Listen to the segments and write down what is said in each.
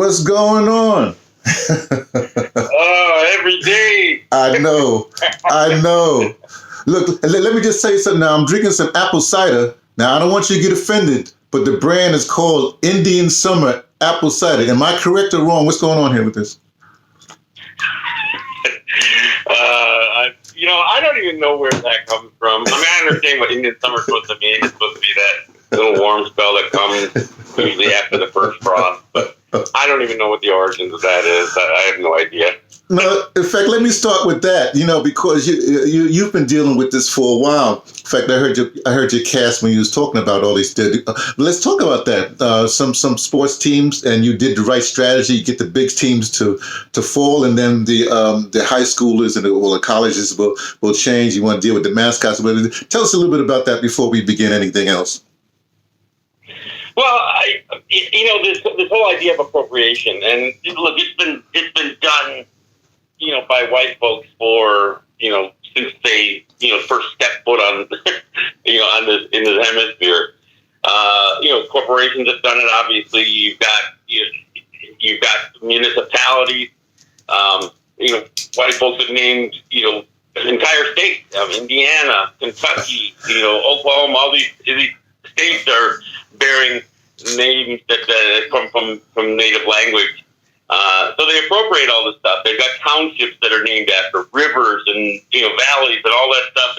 What's going on? Oh, every day. I know. Look, let me just say something now. I'm drinking some apple cider. Now, I don't want you to get offended, but the brand is called Indian Summer Apple Cider. Am I correct or wrong? What's going on here with this? I don't even know where that comes from. I mean, I understand what Indian Summer is supposed to mean. It's supposed to be that little warm spell that comes usually after the first frost, but I don't even know what the origins of that is. I have no idea. No, in fact, let me start with that. Because you've been dealing with this for a while. In fact, I heard your cast when you was talking about all these. Let's talk about that. Some sports teams, and you did the right strategy. You get the big teams to fall, and then the high schoolers and the colleges will change. You want to deal with the mascots. Tell us a little bit about that before we begin anything else. Well, this whole idea of appropriation, and look, it's been done, by white folks for, since they, first stepped foot on, in the hemisphere. Corporations have done it. Obviously, you've got municipalities. White folks have named, entire states, Indiana, Kentucky, Oklahoma. All these states are bearing names that come from native language. So they appropriate all this stuff. They've got townships that are named after rivers and valleys and all that stuff,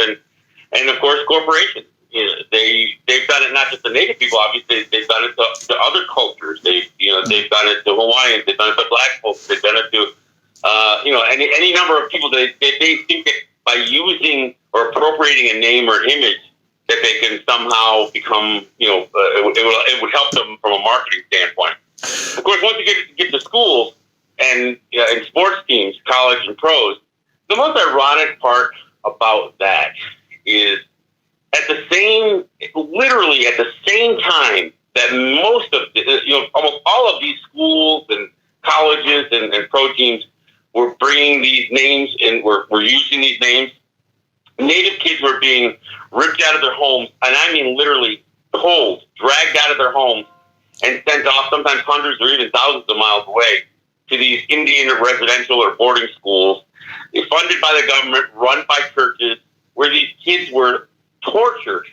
and of course corporations. They've done it not just to Native people. Obviously, they've done it to other cultures. They've done it to Hawaiians. They've done it to Black folks. They've done it to any number of people. They think that by using or appropriating a name or image, that they can somehow become, it would help them from a marketing standpoint. Of course, once you get to schools and sports teams, college and pros, the most ironic part about that is literally at the same time that most of almost all of these schools and colleges and pro teams were bringing these names and were using these names, Native kids were being ripped out of their homes, and I mean literally pulled, dragged out of their homes, and sent off sometimes hundreds or even thousands of miles away to these Indian residential or boarding schools, funded by the government, run by churches, where these kids were tortured,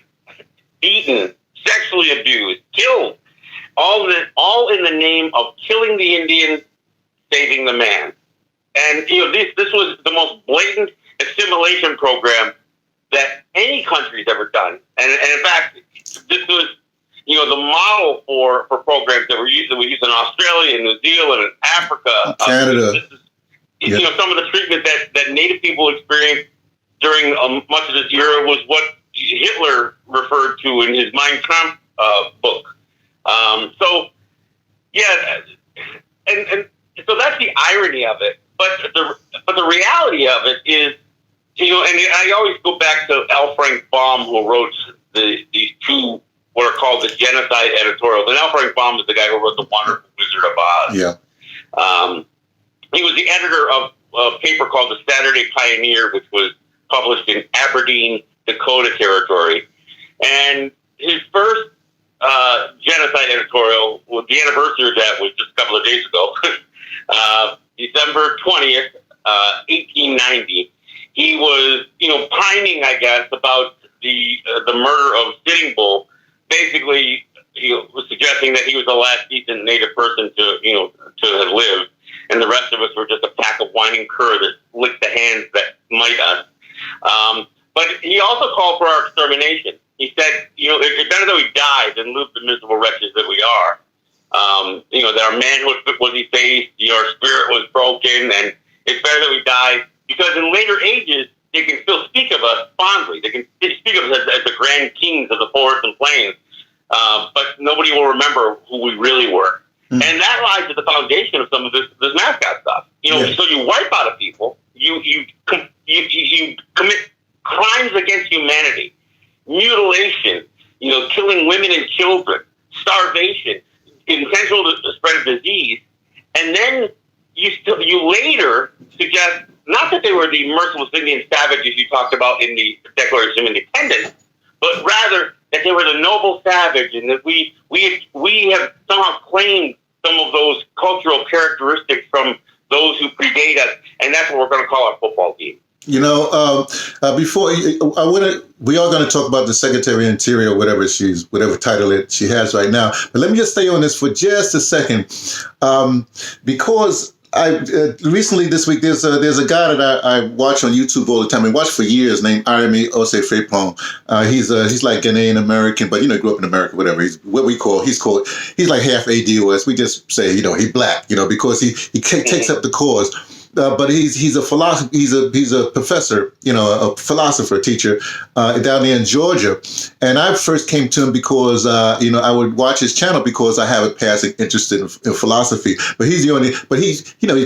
beaten, sexually abused, killed, all in the name of killing the Indian, saving the man. And this was the most blatant assimilation program that any country's ever done. And in fact, this was, the model for programs that we use in Australia and New Zealand and Africa. Canada. This is, some of the treatment that Native people experienced during much of this era was what Hitler referred to in his Mein Kampf book. And so that's the irony of it. But the reality of it is, and I always go back to L. Frank Baum, who wrote these two what are called the genocide editorials. And L. Frank Baum is the guy who wrote The Wonderful Wizard of Oz. Yeah. He was the editor of a paper called The Saturday Pioneer, which was published in Aberdeen, Dakota Territory. And his first genocide editorial, the anniversary of that was just a couple of days ago, December 20th, 1890. He was, pining, I guess, about the murder of Sitting Bull. Basically, he was suggesting that he was the last decent Native person to have lived, and the rest of us were just a pack of whining cur that licked the hands that smite us. But he also called for our extermination. He said, it's better that we died than live the miserable wretches that we are. That our manhood was effaced, our spirit was broken, and it's better that we die, because in later ages, they can still speak of us fondly. They can speak of us as the grand kings of the forest and plains, but nobody will remember who we really were. Mm-hmm. And that lies at the foundation of some of this mascot stuff. So you wipe out a people, you commit crimes against humanity, mutilation, killing women and children, starvation, intentional spread of disease, and then you later suggest not that they were the merciless Indian savages you talked about in the Declaration of Independence, but rather that they were the noble savage, and that we have somehow claimed some of those cultural characteristics from those who predate us, and that's what we're going to call our football team. You know, before we are going to talk about the Secretary of Interior, whatever title she has right now. But let me just stay on this for just a second, because I recently this week there's a guy that I watch on YouTube all the time. I watch for years, named Arimi Osei-Frepong. He's like Ghanaian American, but he grew up in America, whatever. He's like half ADOS. We just say he's black, because he takes up the cause. But he's a philosopher. He's a professor, a philosopher teacher down there in Georgia. And I first came to him because I would watch his channel because I have a passing interest in philosophy. But he's the only. But he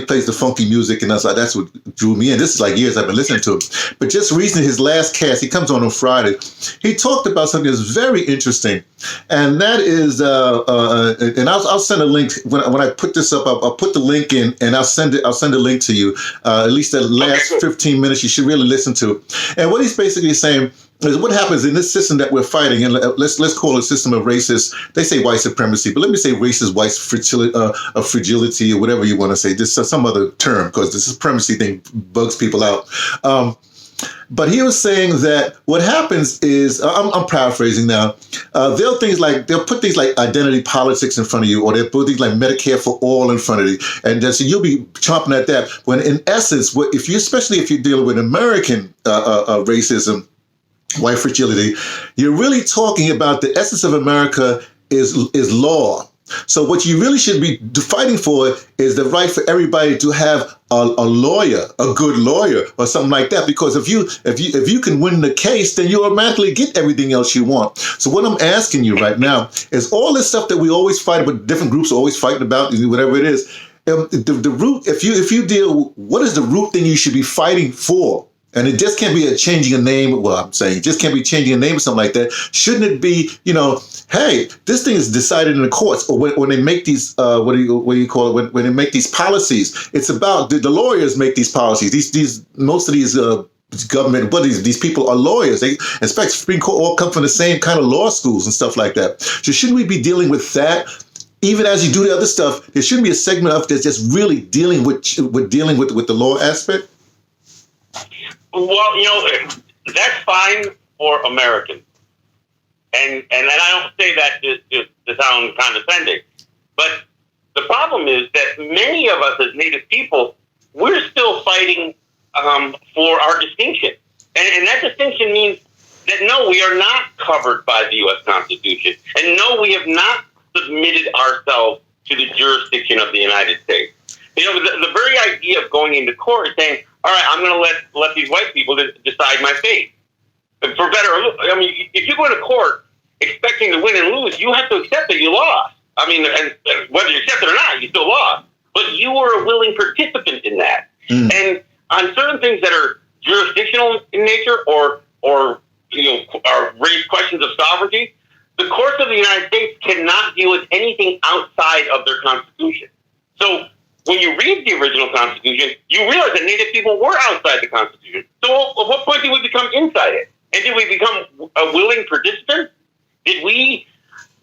plays the funky music, and that's what drew me in. This is like years I've been listening to him. But just recently, his last cast, he comes on Friday. He talked about something that's very interesting, and that is, and I'll send a link when I put this up. I'll put the link in, and I'll send a link to you. At least the last 15 minutes you should really listen to. And what he's basically saying is what happens in this system that we're fighting, and let's call it a system of racist, they say white supremacy, but let me say racist white fragility or whatever you want to say, just some other term, because the supremacy thing bugs people out. But he was saying that what happens is, I'm paraphrasing now, they'll put things like identity politics in front of you, or they'll put things like Medicare for all in front of you, and so you'll be chomping at that. When in essence, especially if you're dealing with American racism, white fragility, you're really talking about the essence of America is law. So what you really should be fighting for is the right for everybody to have a lawyer, a good lawyer, or something like that. Because if you can win the case, then you automatically get everything else you want. So what I'm asking you right now is all this stuff that we always fight about, different groups are always fighting about, whatever it is. The root, if you deal, what is the root thing you should be fighting for? And it just can't be changing a name. Well, I'm saying it just can't be changing a name or something like that. Shouldn't it be, hey, this thing is decided in the courts, or when they make these, what do you call it? When they make these policies, it's about the lawyers make these policies. Most of these government, but these people are lawyers. They, in fact, Supreme Court all come from the same kind of law schools and stuff like that. So shouldn't we be dealing with that? Even as you do the other stuff, there shouldn't be a segment of that's just really dealing with the law aspect. Well, that's fine for Americans. And I don't say that to sound condescending. But the problem is that many of us as Native people, we're still fighting for our distinction. And that distinction means that, no, we are not covered by the U.S. Constitution. And no, we have not submitted ourselves to the jurisdiction of the United States. The very idea of going into court is saying, all right, I'm going to let these white people decide my fate. For better or if you go to court expecting to win and lose, you have to accept that you lost. And whether you accept it or not, you still lost. But you were a willing participant in that. Mm. And on certain things that are jurisdictional in nature or raise questions of sovereignty, the courts of the United States cannot deal with anything outside of their Constitution. So when you read the original Constitution, you realize that Native people were outside the Constitution. So at what point did we become inside it? And did we become a willing participant? Did we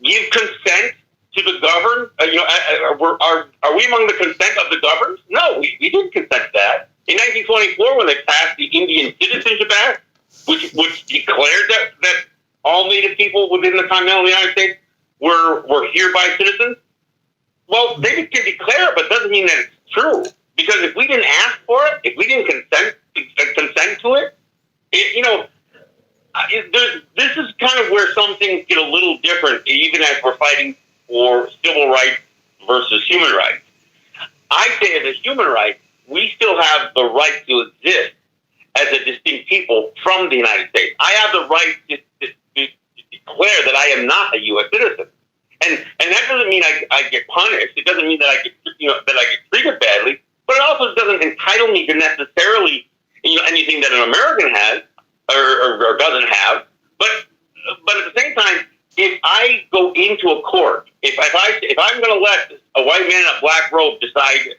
give consent to the governed? Are we among the consent of the governed? No, we didn't consent to that. In 1924, when they passed the Indian Citizenship Act, which declared that all Native people within the continental United States were hereby citizens, well, they can declare it, but it doesn't mean that it's true. Because if we didn't ask for it, if we didn't consent to it, this is kind of where some things get a little different, even as we're fighting for civil rights versus human rights. I say as a human right, we still have the right to exist as a distinct people from the United States. I have the right to declare that I am not a U.S. citizen. And that doesn't mean I get punished. It doesn't mean that I get treated badly. But it also doesn't entitle me to necessarily anything that an American has or doesn't have. But at the same time, if I go into a court, if I'm going to let a white man in a black robe decide,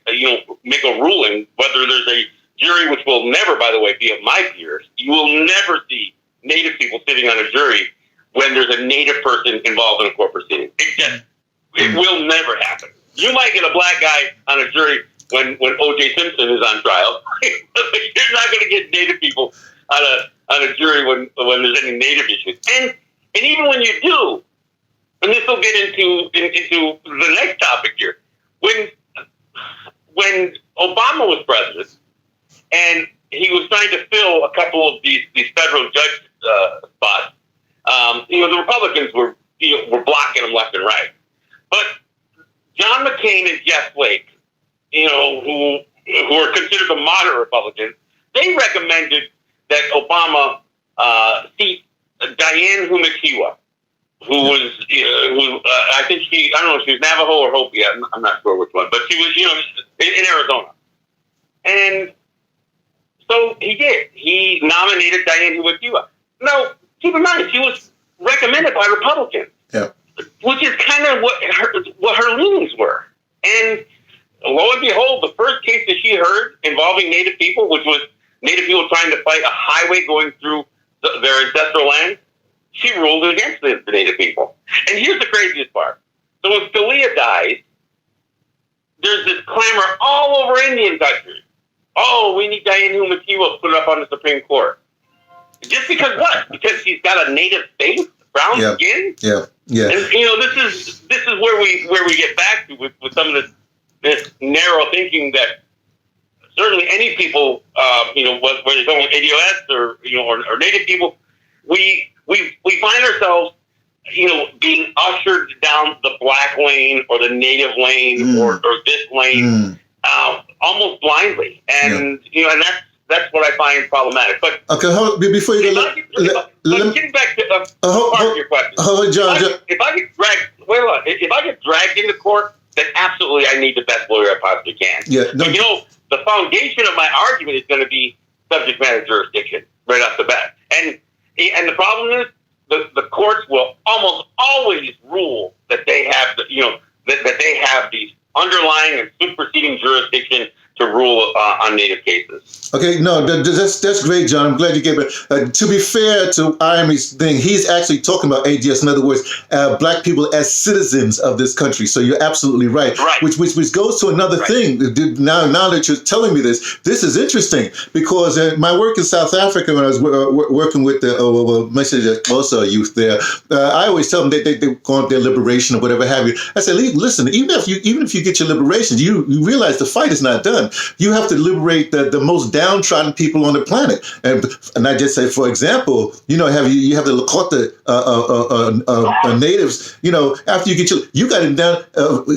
make a ruling, whether there's a jury, which will never, by the way, be of my peers, you will never see Native people sitting on a jury when there's a Native person involved in a court proceeding. It will never happen. You might get a black guy on a jury when O.J. Simpson is on trial. You're not going to get Native people on a jury when there's any Native issues. And even when you do, and this will get into the next topic here, when Obama was president and he was trying to fill a couple of these federal judge spots, the Republicans were blocking him left and right. But John McCain and Jeff Flake, who are considered the moderate Republicans, they recommended that Obama seat Diane Humakiwa, who was, I think I don't know if she was Navajo or Hopi, I'm not sure which one, but she was, in Arizona. And so he did. He nominated Diane Humakiwa. Now, keep in mind, she was recommended by Republicans, which is kind of what her leanings were. And lo and behold, the first case that she heard involving Native people, which was Native people trying to fight a highway going through their ancestral land, she ruled against the Native people. And here's the craziest part. So when Scalia dies, there's this clamor all over Indian country. Oh, we need Diane Humakiwa put up on the Supreme Court. Just because what? Because she's got a native face, brown skin? Yeah. And this is where we get back to with some of this narrow thinking that certainly any people, whether you're talking ADOS or Native people, we find ourselves, being ushered down the black lane or the Native lane or this lane almost blindly, and and that's what I find problematic. But okay, before you go, getting back to part of your question, John, if I get dragged into court, then absolutely I need the best lawyer I possibly can. But, the foundation of my argument is going to be subject matter jurisdiction right off the bat, and the problem is the courts will almost always rule that they have that they have these underlying and superseding jurisdiction to rule on Native cases. Okay, no, that's great, John. I'm glad you gave it. To be fair to Irony's thing, he's actually talking about ADS. In other words, black people as citizens of this country. So you're absolutely right. Which goes to another thing. Now that you're telling me this is interesting because my work in South Africa when I was working with the also youth there, I always tell them they go on their liberation or whatever have you. I said, listen, even if you get your liberation, you realize the fight is not done. You have to liberate the most downtrodden people on the planet, and I just say, for example, you have the Lakota natives. After you got them down,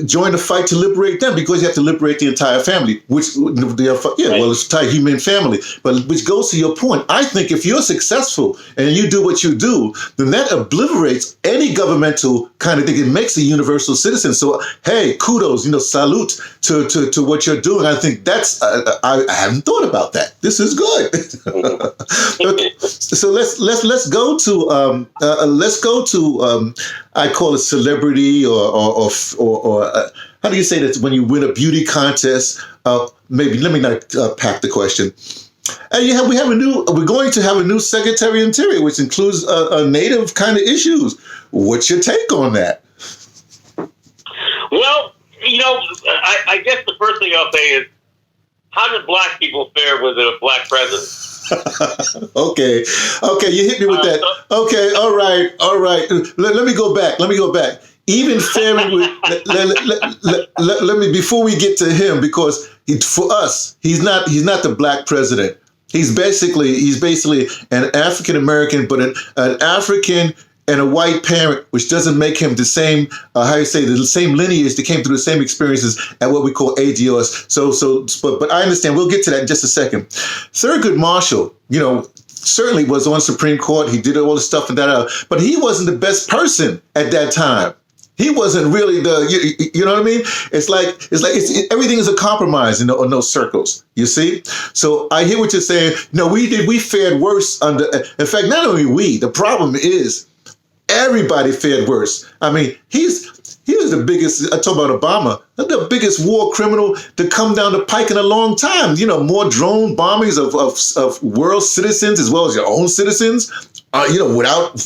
join the fight to liberate them because you have to liberate the entire family, it's the entire human family. But which goes to your point. I think if you're successful and you do what you do, then that obliterates any governmental kind of thing. It makes a universal citizen. So hey, kudos, salute to what you're doing. I think that's I haven't thought about that. This is good. So let's go to I call it celebrity or how do you say that when you win a beauty contest? Maybe let me not pack the question. And we're going to have a new Secretary of Interior, which includes Native kind of issues. What's your take on that? Well, I guess the first thing I'll say is, how did black people fare with a black president? Okay, you hit me with that. Okay, all right. Let me go back. Even faring with, let me before we get to him, because for us, he's not the black president. He's basically an African American, but an African and a white parent, which doesn't make him the same, the same lineage that came through the same experiences at what we call ADOS. But I understand. We'll get to that in just a second. Thurgood Marshall, certainly was on Supreme Court. He did all the stuff and that, but he wasn't the best person at that time. He wasn't really you know what I mean? It's like everything is a compromise in those circles. You see? So I hear what you're saying. We fared worse under. In fact, not only we. The problem is everybody fared worse. I mean, he was the biggest. I talk about Obama, the biggest war criminal to come down the pike in a long time. More drone bombings of world citizens as well as your own citizens. Without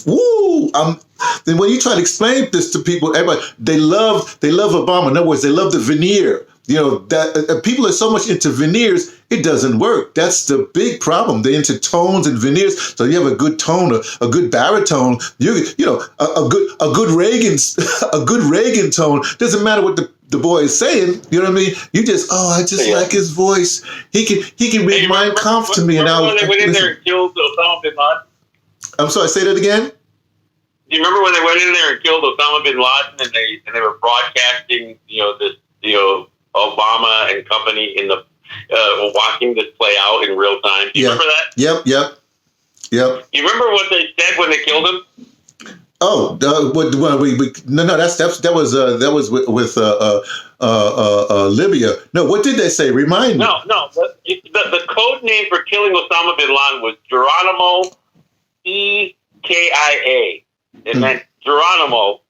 Then when you try to explain this to people, everybody they love Obama. In other words, they love the veneer. That people are so much into veneers, it doesn't work. That's the big problem. They're into tones and veneers. So you have a good tone, a good baritone. A good Reagan, a good Reagan tone. Doesn't matter what the boy is saying. You know what I mean? You just, I just like his voice. He can read Mein Kampf to me. And when they went in there and killed Osama bin Laden? I'm sorry. Say that again. Do you remember when they went in there and killed Osama bin Laden and they were broadcasting, Obama and company in the watching this play out in real time? Do you remember that? Yep. You remember what they said when they killed him? Oh, that was with Libya. No, what did they say? Remind me. No. The code name for killing Osama bin Laden was Geronimo EKIA. It meant Geronimo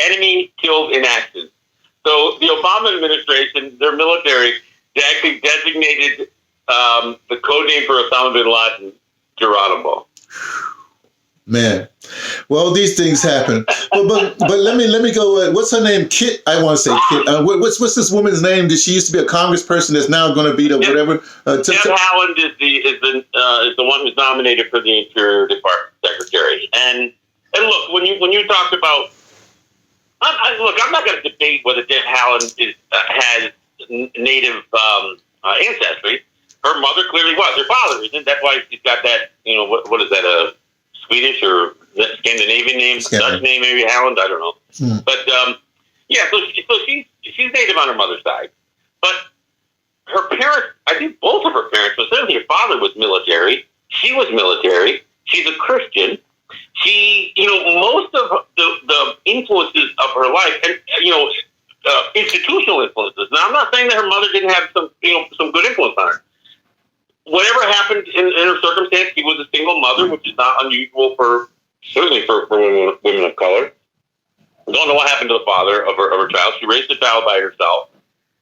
enemy killed in action. So the Obama administration, their military, they actually designated the code name for Osama bin Laden Geronimo. Man, well, these things happen. But let me go. What's her name? Kit. I want to say Kit. What's this woman's name? She used to be a congressperson that's now going to be the whatever. Deb Haaland is the one who's nominated for the Interior Department Secretary. And look, when you talked about, I'm not going to debate whether Deb Haaland has Native ancestry. Her mother clearly was. Her father isn't. That's why she's got that. What is that? Swedish or Scandinavian name, Dutch name, maybe Haaland, I don't know. But so she's Native on her mother's side. But her parents, I think both of her parents, but certainly her father was military. She was military. She's a Christian. She, most of the influences of her life, and institutional influences. Now, I'm not saying that her mother didn't have some good influence on her. Whatever happened in her circumstance, she was a single mother, which is not unusual certainly for women of color. Don't know what happened to the father of her child. She raised the child by herself.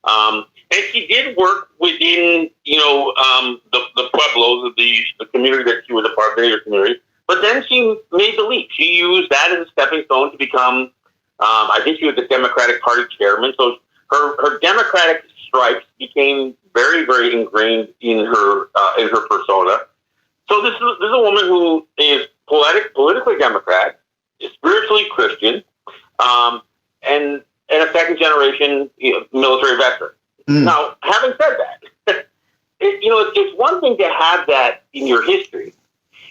And she did work within, the pueblos of the community that she was a part of, the Native community. But then she made the leap. She used that as a stepping stone to become, I think she was the Democratic Party chairman. So her Democratic stripes became very, very ingrained in her persona. So this is a woman who is politically Democrat, is spiritually Christian, and a second generation military veteran. Now, having said that, it's one thing to have that in your history.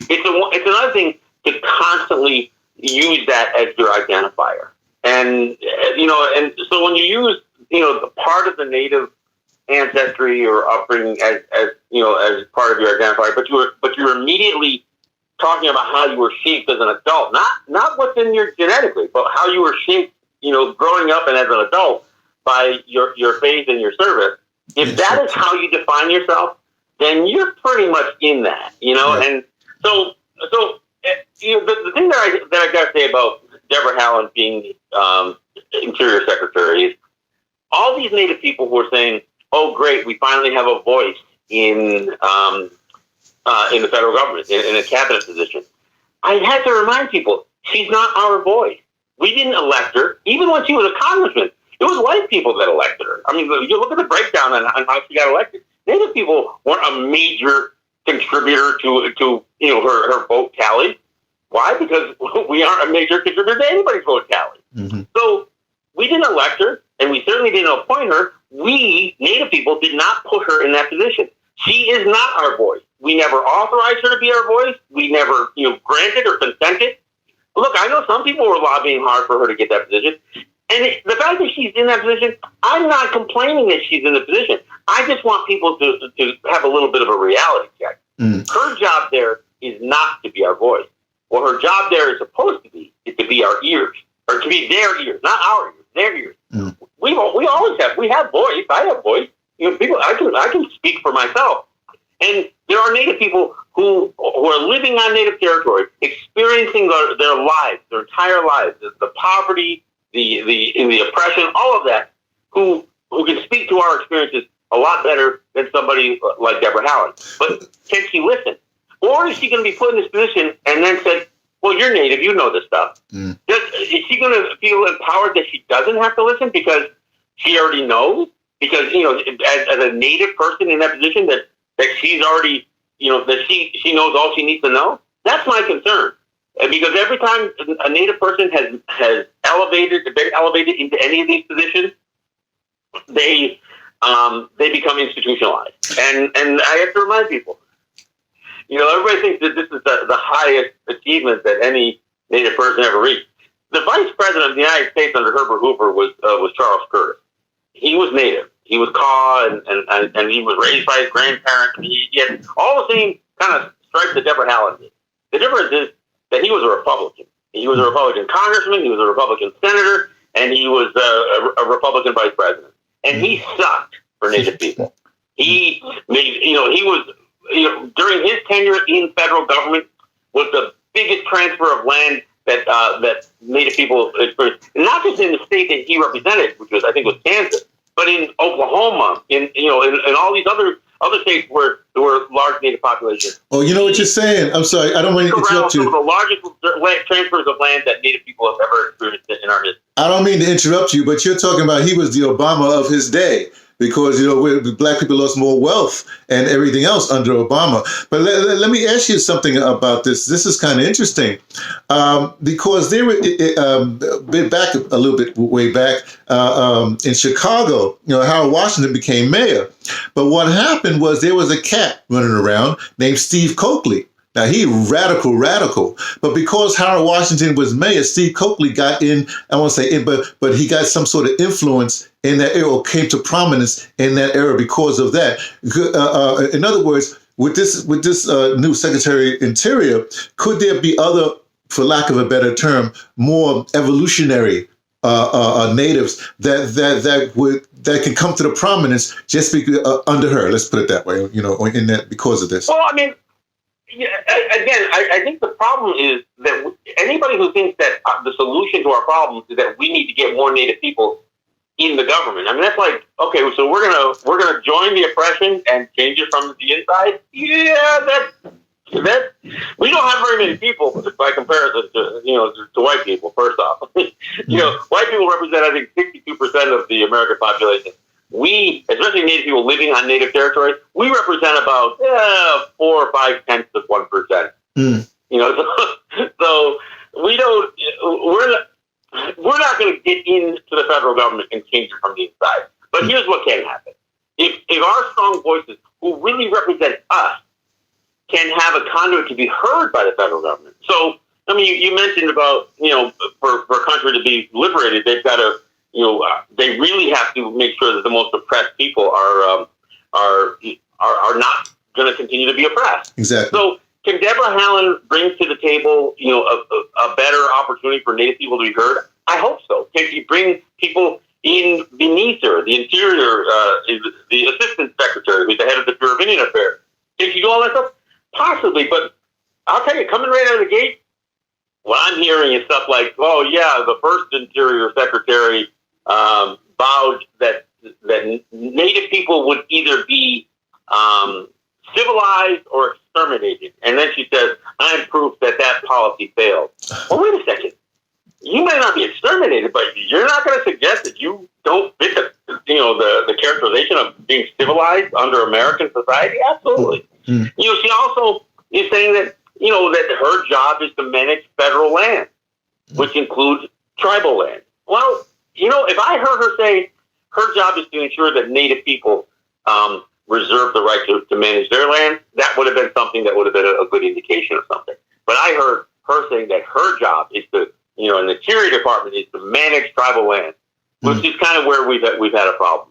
It's another thing to constantly use that as your identifier. And so when you use the part of the Native ancestry or upbringing as part of your identifier, but you're immediately talking about how you were shaped as an adult, not what's in your genetically, but how you were shaped, growing up and as an adult by your faith and your service. If that is how you define yourself, then you're pretty much in that, And so the thing that I got to say about Deborah Haaland being Interior Secretary is all these Native people who are saying, "Oh, great! We finally have a voice in the federal government in a cabinet position." I had to remind people, she's not our voice. We didn't elect her, even when she was a congressman. It was white people that elected her. I mean, you look at the breakdown on how she got elected. Native people weren't a major contributor to her vote tally. Why? Because we aren't a major contributor to anybody's vote tally. Mm-hmm. So we didn't elect her, and we certainly didn't appoint her. We, Native people, did not put her in that position. She is not our voice. We never authorized her to be our voice. We never, granted or consented. Look, I know some people were lobbying hard for her to get that position. And the fact that she's in that position, I'm not complaining that she's in the position. I just want people to have a little bit of a reality check. Mm. Her job there is not to be our voice. What her job there is supposed to be is to be our ears, or to be their ears, not our ears, their ears. Mm. We have voice. I have voice. People. I can speak for myself. And there are Native people who are living on Native territory, experiencing their lives, their entire lives, the poverty, the oppression, all of that, who can speak to our experiences a lot better than somebody like Deborah Haaland. But can she listen? Or is she going to be put in this position and then said, well, you're Native, you know this stuff. Is she going to feel empowered that she doesn't have to listen because she already knows? Because, as a Native person in that position, that she's already, that she knows all she needs to know? That's my concern. Because every time a Native person has been elevated into any of these positions, they become institutionalized. And I have to remind people, everybody thinks that this is the highest achievement that any Native person ever reached. The vice president of the United States under Herbert Hoover was Charles Curtis. He was Native. He was Kaw, and he was raised by his grandparents. He had all the same kind of stripes that Deborah Haaland did. The difference is that he was a Republican. He was a Republican congressman. He was a Republican senator, and he was a Republican vice president. And he sucked for Native people. He made, he was, during his tenure in federal government, was the biggest transfer of land that Native people experienced. Not just in the state that he represented, which was, I think, was Kansas, but in Oklahoma, in all these other states where there were large Native populations. Oh, you know what you're saying? I'm sorry, I don't want to interrupt you. Some of the largest transfers of land that Native people have ever experienced in our history. I don't mean to interrupt you, but you're talking about he was the Obama of his day. Because, black people lost more wealth and everything else under Obama. But let me ask you something about this. This is kind of interesting because there were back a little bit way back in Chicago, Harold Washington became mayor. But what happened was there was a cat running around named Steve Coakley. Now, he radical, but because Harold Washington was mayor, Steve Coakley got in, I won't say in, but he got some sort of influence in that era, or came to prominence in that era because of that. In other words, with this new Secretary of Interior, could there be other, for lack of a better term, more evolutionary natives that can come to the prominence just under her? Let's put it that way, in that because of this. Well, I mean. Yeah, again, I think the problem is that anybody who thinks that the solution to our problems is that we need to get more Native people in the government. I mean, that's like, okay, so we're gonna join the oppression and change it from the inside. Yeah, that we don't have very many people by comparison to white people. First off, white people represent, I think, 62% of the American population. We, especially Native people living on Native territory, we represent about 4 or 5/10 of 1%. So we don't. We're not going to get into the federal government and change it from the inside. But here's what can happen: if our strong voices, who really represent us, can have a conduit to be heard by the federal government. So, I mean, you mentioned about for a country to be liberated, they've got to. They really have to make sure that the most oppressed people are not going to continue to be oppressed. Exactly. So, can Deborah Haaland bring to the table, a better opportunity for Native people to be heard? I hope so. Can she bring people in beneath her, the Interior, the Assistant Secretary, who's the head of the Bureau of Indian Affairs? Can she do all that stuff? Possibly, but I'll tell you, coming right out of the gate, what I'm hearing is stuff like, oh yeah, the first Interior Secretary vowed that Native people would either be civilized or exterminated. And then she says, I'm proof that policy failed. Well, wait a second. You may not be exterminated, but you're not going to suggest that you don't fit the characterization of being civilized under American society? Absolutely. She also is saying that, that her job is to manage federal land, which includes tribal land. Well, if I heard her say her job is to ensure that Native people reserve the right to manage their land, that would have been something that would have been a good indication of something. But I heard her saying that her job is to, in the Interior Department, is to manage tribal land, which is kind of where we've had a problem.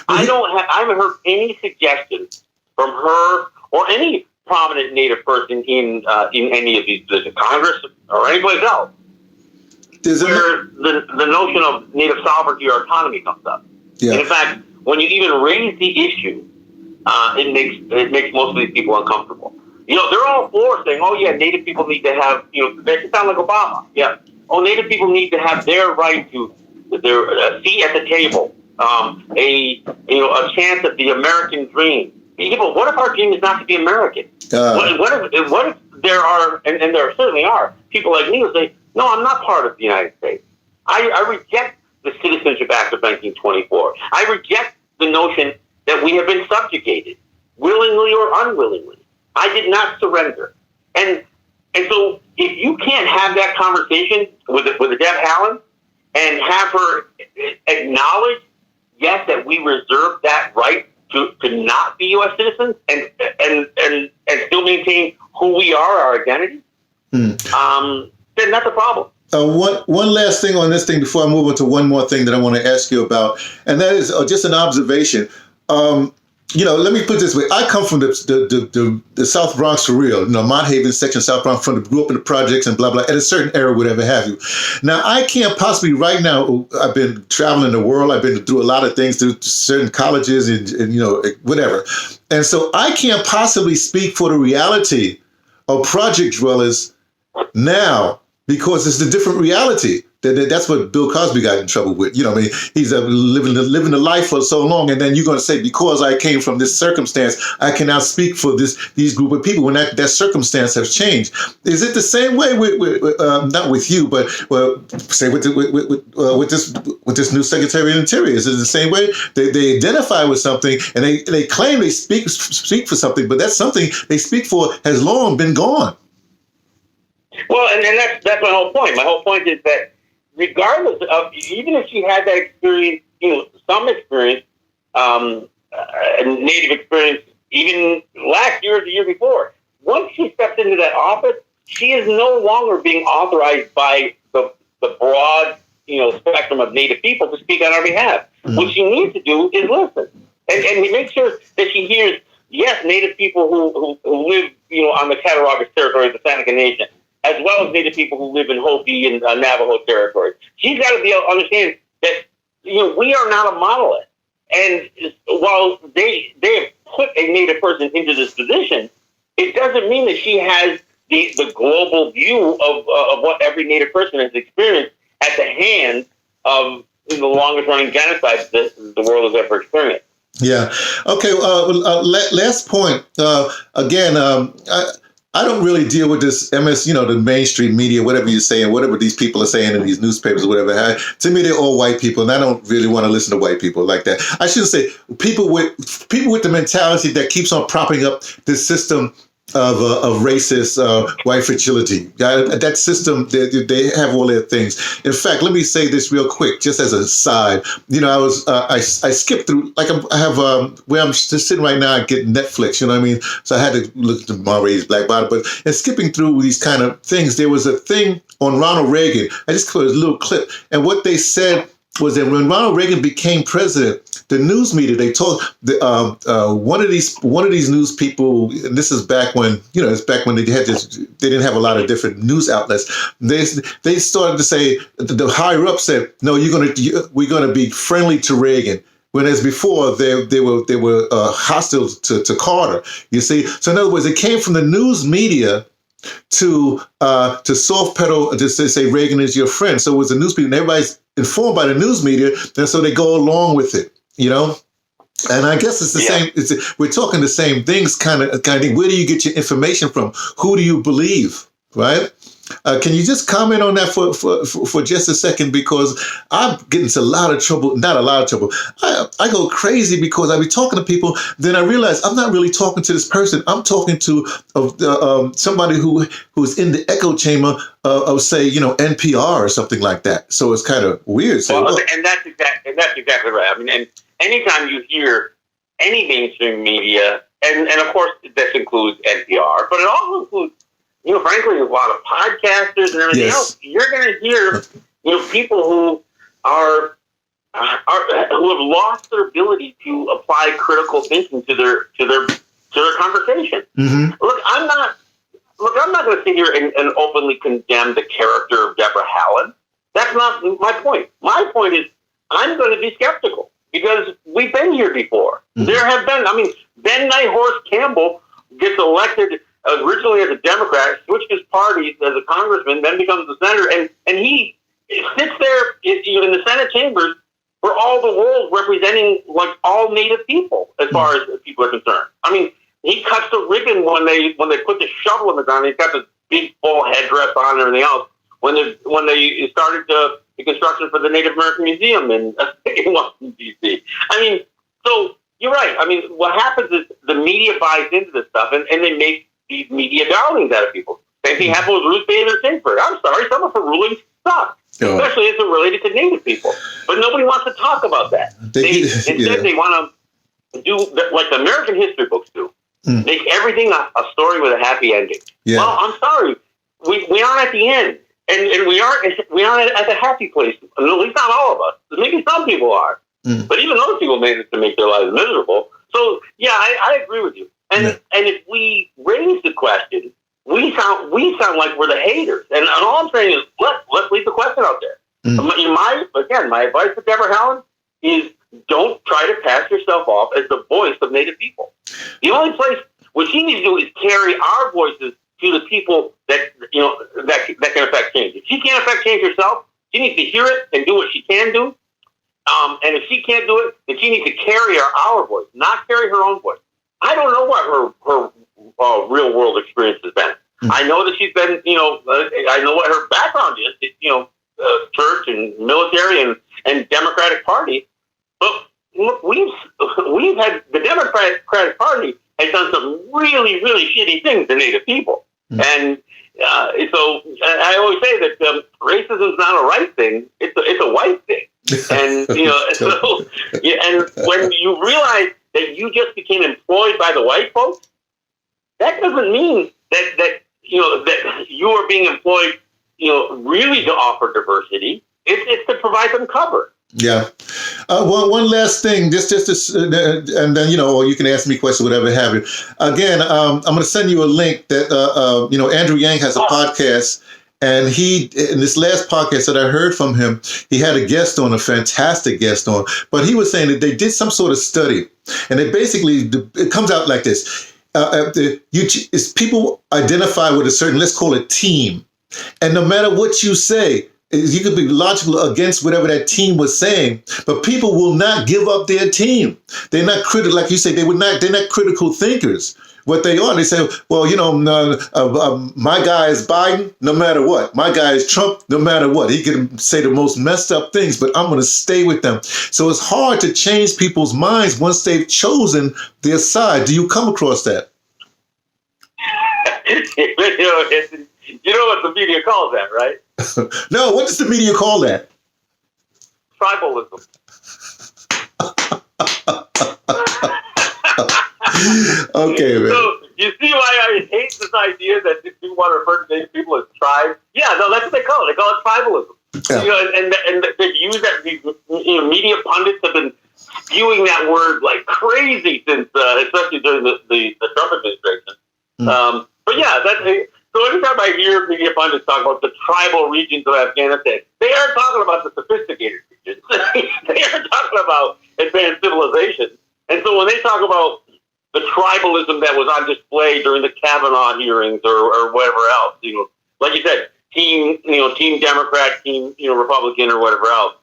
I haven't heard any suggestion from her or any prominent Native person in any of these positions, Congress or anyplace else, where the notion of Native sovereignty or autonomy comes up. Yeah. And in fact, when you even raise the issue, it makes most of these people uncomfortable. They're all for saying, oh yeah, Native people need to have, they sound like Obama. Yeah. Oh, Native people need to have their right to their seat at the table, a chance at the American dream. but what if our dream is not to be American? What if there are, and there certainly are, people like me who say, no, I'm not part of the United States. I reject the Citizenship Act of 1924. I reject the notion that we have been subjugated, willingly or unwillingly. I did not surrender. And so if you can't have that conversation with Deb Haaland and have her acknowledge, yes, that we reserve that right to not be U.S. citizens and still maintain who we are, our identity, then that's a problem. One last thing on this thing before I move on to one more thing that I want to ask you about, and that is just an observation. Let me put it this way. I come from the South Bronx for real, Mont Haven section, South Bronx, grew up in the projects and blah, blah, at a certain era, whatever have you. Now, I can't possibly right now, I've been traveling the world. I've been through a lot of things, through certain colleges and whatever. And so I can't possibly speak for the reality of project dwellers now, because it's a different reality. That's what Bill Cosby got in trouble with. He's living the life for so long, and then you're going to say, because I came from this circumstance, I can now speak for these group of people when that circumstance has changed. Is it the same way with not with you, but say with this new Secretary of the Interior? Is it the same way? They identify with something and they claim they speak for something, but that's something they speak for has long been gone. Well, and that's my whole point. My whole point is that regardless of, even if she had that experience, some experience, Native experience, even last year or the year before, once she steps into that office, she is no longer being authorized by the broad, spectrum of Native people to speak on our behalf. Mm-hmm. What she needs to do is listen and make sure that she hears, yes, Native people who live, on the Cattaraugus territory of the Seneca Nation, as well as Native people who live in Hopi and Navajo territory. She's got to be able to understand that, we are not a monolith. And while they have put a Native person into this position, it doesn't mean that she has the global view of what every Native person has experienced at the hands of the longest running genocide that the world has ever experienced. Yeah. Okay. Last point. Again, I don't really deal with this the mainstream media, whatever you say, and whatever these people are saying in these newspapers or whatever. To me, they're all white people, and I don't really want to listen to white people like that. I should say people with the mentality that keeps on propping up this system of racist white fragility. That system, they have all their things. In fact, let me say this real quick, just as an aside. I skipped through, like I have where I'm just sitting right now, getting Netflix. You know what I mean? So I had to look at Ma Rainey's Black Bottom. But in skipping through these kind of things, there was a thing on Ronald Reagan. I just put a little clip, and what they said was that when Ronald Reagan became president, the news media, they told one of these news people, and this is back when it's back when they didn't have a lot of different news outlets. They started to say, the higher up said, no, we're gonna be friendly to Reagan. Whereas before they were hostile to Carter. You see, so in other words, it came from the news media to soft pedal, to say Reagan is your friend. So it was the news media, and everybody's informed by the news media, and so they go along with it, And I guess it's the same. We're talking the same things, kind of thing. Where do you get your information from? Who do you believe? Right? Can you just comment on that for just a second? Because I'm getting into a lot of trouble. Not a lot of trouble. I go crazy because I be talking to people. Then I realize I'm not really talking to this person. I'm talking to somebody who's in the echo chamber of say, NPR or something like that. So it's kind of weird. So, and that's exactly right. I mean, and anytime you hear any mainstream media, and of course this includes NPR, but it also includes, frankly, a lot of podcasters and everything else. You're going to hear, people who who have lost their ability to apply critical thinking to their conversation. Mm-hmm. Look, I'm not going to sit here and openly condemn the character of Deborah Haaland. That's not my point. My point is, I'm going to be skeptical because we've been here before. Mm-hmm. There have been, Ben Nighthorse Campbell gets elected originally as a Democrat, switches parties as a congressman, then becomes a senator, and he sits there in the Senate chambers for all the world representing like all Native people as far as people are concerned. I mean, he cuts the ribbon when they put the shovel in the ground. He's got this big full headdress on and everything else. When they started the construction for the Native American Museum in Washington, D.C. I mean, so you're right. I mean, what happens is the media buys into this stuff, and they make these media darlings out of people. Same thing happened with Ruth Bader Ginsburg. I'm sorry, some of her rulings suck, especially as they're related to Native people. But nobody wants to talk about that. Instead, they want to do like the American history books do. Make everything a story with a happy ending. Yeah. Well, I'm sorry, we aren't at the end, and we aren't at the happy place. At least not all of us. Maybe some people are, but even those people manage to make their lives miserable. So yeah, I agree with you. And if we raise the question, we sound like we're the haters. And all I'm saying is let's leave the question out there. My advice to Deborah Helen is don't try to pass yourself off as the voice of Native people. The only place what she needs to do is carry our voices to the people that that can affect change. If she can't affect change herself, she needs to hear it and do what she can do. And if she can't do it, then she needs to carry our voice, not carry her own voice. I don't know what her real world experience has been. I know that she's been, I know what her background is, church and military and Democratic Party. But look, we've had the Democratic Party has done some really, really shitty things to Native people. And so I always say that racism is not a right thing; it's a white thing. And and when you realize that you just became employed by the white folks, that doesn't mean that you are being employed, really to offer diversity. It's to provide them cover. Yeah. One last thing, just and then or you can ask me questions, whatever have you. Again, I'm going to send you a link that Andrew Yang has a podcast, and in this last podcast that I heard from him, he had a guest on, a fantastic guest on, but he was saying that they did some sort of study, and it comes out like this: people identify with a certain, let's call it team, and no matter what you say, you could be logical against whatever that team was saying, but people will not give up their team. They're not critical, like you say. They're not critical thinkers. What they are, they say, well, my guy is Biden, no matter what. My guy is Trump, no matter what. He can say the most messed up things, but I'm going to stay with them. So it's hard to change people's minds once they've chosen their side. Do you come across that? You know what the media calls that, right? No, what does the media call that? Tribalism. Okay, man. So you see why I hate this idea that people want to refer to Native people as tribes? Yeah, no, that's what they call it. They call it tribalism. Yeah. And they've used that. These media pundits have been spewing that word like crazy since, especially during the Trump administration. But yeah, so anytime I hear media pundits talk about the tribal regions of Afghanistan, they are talking about the sophisticated regions. They are talking about advanced civilization. And so when they talk about the tribalism that was on display during the Kavanaugh hearings or whatever else, like you said, team Democrat, team Republican, or whatever else.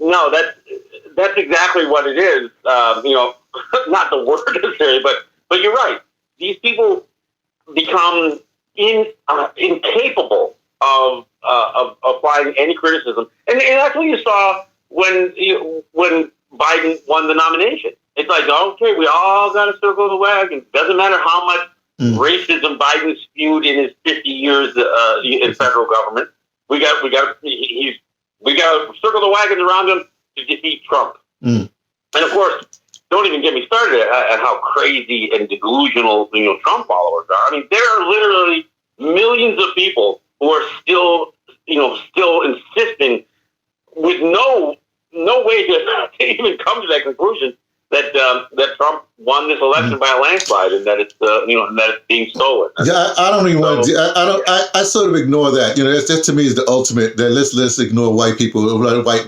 No, that's exactly what it is. Not the word necessarily, but you're right. These people become incapable of applying any criticism, and that's what you saw when Biden won the nomination. It's like, okay, we all got to circle the wagon. Doesn't matter how much racism Biden spewed in his 50 years in federal government. We got to circle the wagons around him to defeat Trump. And of course, don't even get me started at how crazy and delusional Trump followers are. I mean, there are literally millions of people who are still insisting with no way to even come to that conclusion that Trump won this election by a landslide and that it's that it's being stolen. Yeah, I don't even want to. I sort of ignore that. That to me is the ultimate. That let's ignore white people,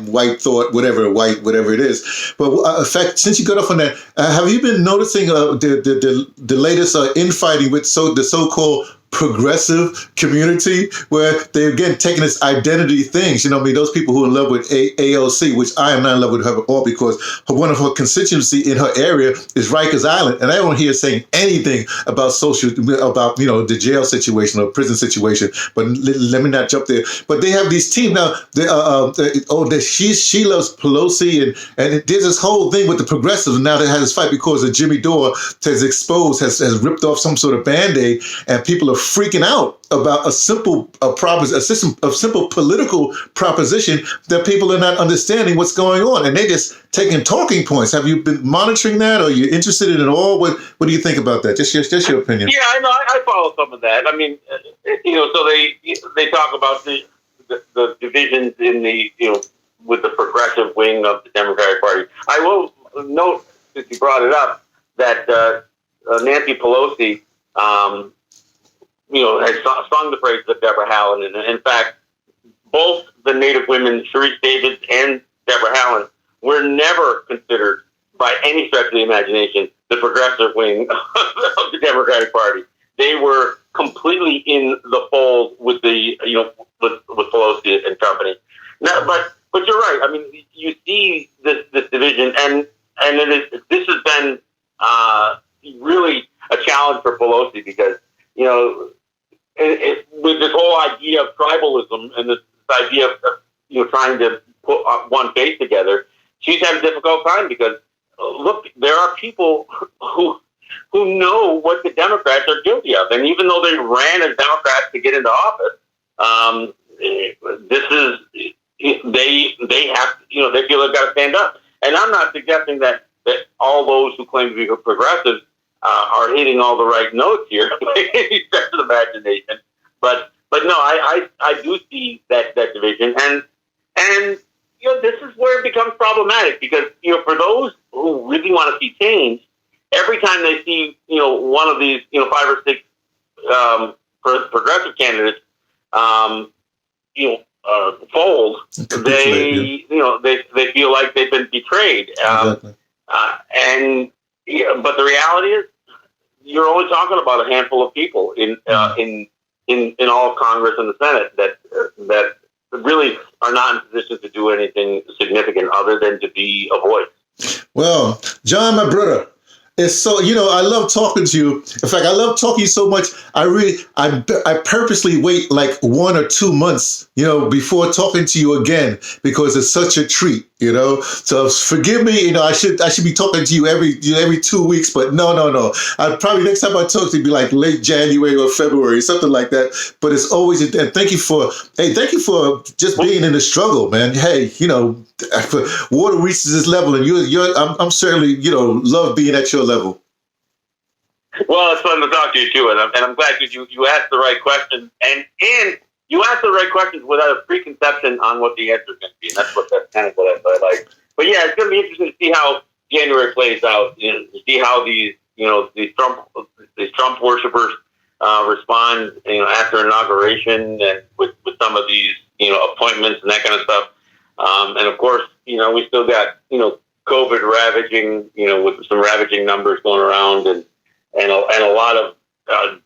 white thought, whatever it is. But in fact, since you got off on that, have you been noticing the latest infighting with the so-called progressive community where they're again taking this identity things. I mean, those people who are in love with AOC, which I am not in love with her at all, because one of her constituency in her area is Rikers Island, and I don't hear saying anything about the jail situation or prison situation. But let me not jump there. But they have these teams now. She loves Pelosi, and there's this whole thing with the progressives now that has this fight because of Jimmy Dore has ripped off some sort of Band-Aid, and people are freaking out about a simple political proposition that people are not understanding what's going on, and they just taking talking points. Have you been monitoring that, or are you interested in it at all? What do you think about that? Just your opinion. Yeah, I know. I follow some of that. I mean, so they talk about the divisions in the with the progressive wing of the Democratic Party. I will note, since you brought it up, that Nancy Pelosi, has sung the praises of Deborah Haaland. And in fact, both the Native women, Sharice Davids and Deborah Haaland, were never considered by any stretch of the imagination the progressive wing of the Democratic Party. They were completely in the fold with the with Pelosi and company. Now, but you're right. I mean, you see this division, and this has been really a challenge for Pelosi because with this whole idea of tribalism and this idea of trying to put one face together, she's had a difficult time because look, there are people who know what the Democrats are guilty of, and even though they ran as Democrats to get into office, they have they feel they've got to stand up. And I'm not suggesting that all those who claim to be progressives are hitting all the right notes here, any stretch of the imagination. But no, I do see that division, and this is where it becomes problematic because for those who really want to see change, every time they see one of these 5 or 6 progressive candidates fold, they feel like they've been betrayed. Exactly. But the reality is, you're only talking about a handful of people in all of Congress and the Senate that really are not in position to do anything significant other than to be a voice. Well, John, my brother, it's so I love talking to you. In fact, I love talking to you so much. I purposely wait like 1 or 2 months, before talking to you again because it's such a treat, So forgive me, I should be talking to you every 2 weeks, but no. I probably next time I talk to you be like late January or February, something like that. But it's always and thank you for just being in the struggle, man. Hey, water reaches this level, and I'm certainly love being at your level. Well, it's fun to talk to you too, and I'm glad because you asked the right questions, and you asked the right questions without a preconception on what the answer is going to be, and that's kind of what I like. But yeah, it's going to be interesting to see how January plays out, to see how these Trump worshipers respond, after inauguration and with some of these appointments and that kind of stuff, and of course we still got COVID ravaging, with some ravaging numbers going around, and a lot of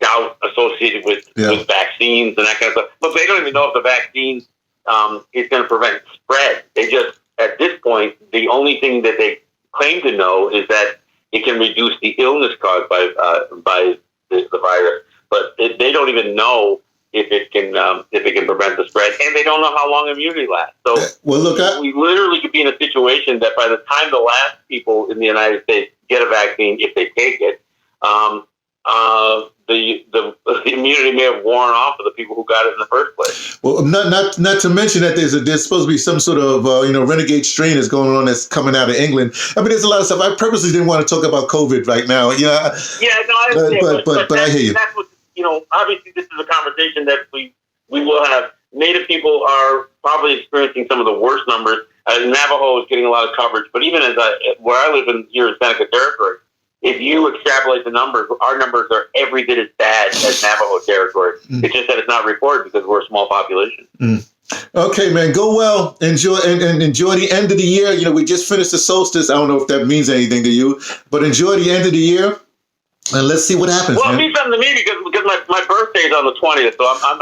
doubt associated with vaccines and that kind of stuff. But they don't even know if the vaccine is going to prevent spread. They just, at this point, the only thing that they claim to know is that it can reduce the illness caused by the virus. But they don't even know if it can prevent the spread, and they don't know how long immunity lasts. So we literally could be in a situation that by the time the last people in the United States get a vaccine, if they take it, the immunity may have worn off of the people who got it in the first place. Well, not to mention that there's supposed to be some sort of renegade strain that's going on that's coming out of England. I mean, there's a lot of stuff. I purposely didn't want to talk about COVID right now. But I hear you. That's what obviously this is a conversation that we will have. Native people are probably experiencing some of the worst numbers. Navajo is getting a lot of coverage, but even where I live here in Seneca Territory, if you extrapolate the numbers, our numbers are every bit as bad as Navajo territory. It's just that it's not reported because we're a small population. Okay, man, go well. Enjoy the end of the year. We just finished the solstice. I don't know if that means anything to you, but enjoy the end of the year. And let's see what happens. Well, man. it means something to me because my birthday's on the 20th, so I'm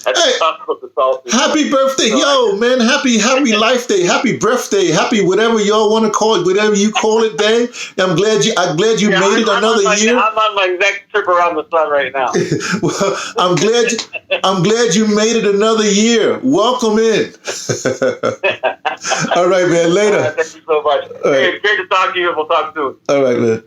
at the cusp of the solstice. Happy birthday, So man! Happy life day, happy birthday, happy whatever y'all want to call it, whatever you call it, day. I'm glad you made it another year. I'm on my next trip around the sun right now. Well, I'm glad you made it another year. Welcome in. All right, man. Later. Thank you so much. Hey, it's great to talk to you. We'll talk soon. All right, man.